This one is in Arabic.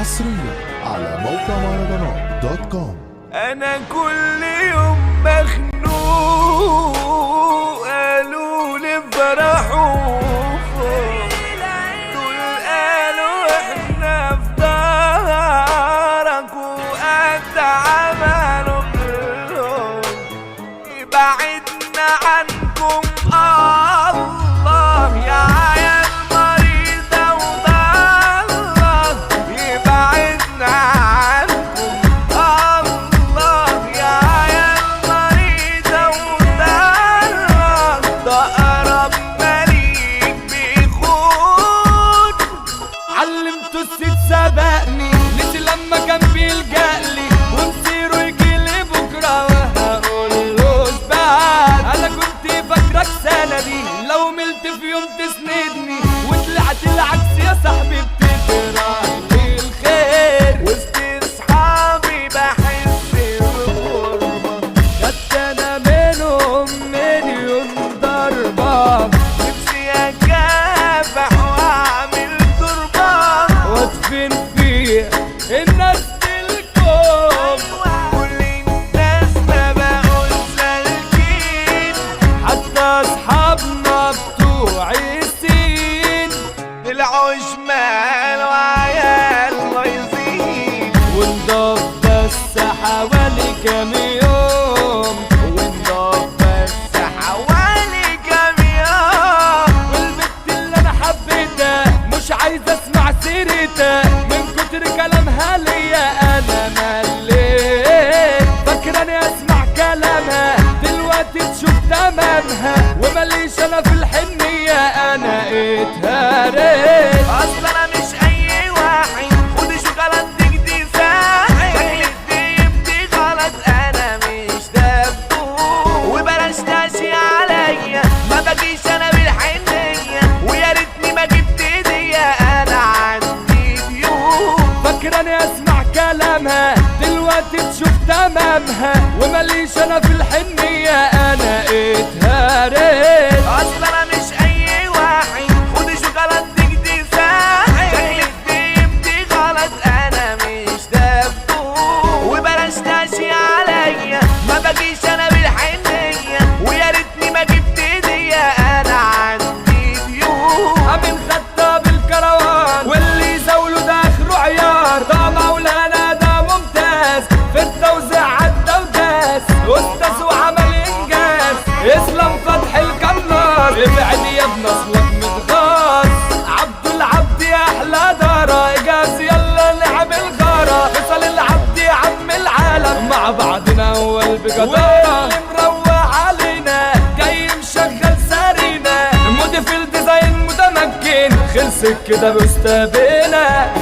حصريا على موقع مهرجانات دوت كوم. انا كل يوم مخنوق، قالوا لي فرحوا دول قالوا احنا في دارك وقد عملوا كلهم يبعدنا عنكم الله يا عيال مريضة وضالة، يبعدنا عنكم الله يا عيال مريضة وضالة، ده أقرب مليك بيخون. علمته الست سبقني نسي لما كان بيلجألي ومصيره يجيلي بكرة وهقولوش بعد. أنا كنت فاكرك سندي لو ملت في يوم تسندني وطلعت العكس يا صاحبي، بتكرهني الخير وسط اصحابي بحس بالغربة، خدت انا منهم مليون ضربة، نفسي اكافح واعمل تربة وادفن فيها الناس الكون. كل الناس ما بقوا سالكين، حتى اصحابنا بتوع السين العوش مال وعيال لايظين، ونضاف بس حوالي كام يوم، ونضاف بس حوالي كام يوم. والبت اللي انا حبيتها مش عايز اسمع سيرتها من كتر كلامها ليا انا مليت، فاكراني اسمع كلامها دلوقتي تشوف تمامها، ومليش انا في الحنية انا اتهريت. اصل انا مش اي واحد خد شوكولاتتك دي ساحل، شكلك دي غلط انا مش دبوب، وبلاش تاشي عليا ما بجيش انا بالحنية، ويا ريتني ما جبت هدية انا عندي ضيوف. فاكراني اسمع كلامها دلوقتي تشوف تمامها، ومليش انا في الحنية انا اتهريت. اصل انا مش اي واحد خد شوكولاتتك دي ساحل، شكلك دي غلط انا مش دبوب، وبلاش تاشي عليا ما بجيش انا بالحنية، ويا ريتني ما جبت هدية انا عندي ضيوف. امين خطاب الكروان واللي زاوله ده اخره عيار، ده مولانا ده ممتاز في التوزيع عدى وداس، استاذ وعمل انجاز اسلام فتح الكنار، ابعد يا ابن اصلك متغاظ، عبد العبد يا احلى دارة اجاز يلا نعمل غارة، فيصل العبد يا عم العالم مع بعضنا اول بجدارة، واللي مروق علينا جاي مشغل سارينا، مودي في الديزاين متمكن خلصت كده بستابنا.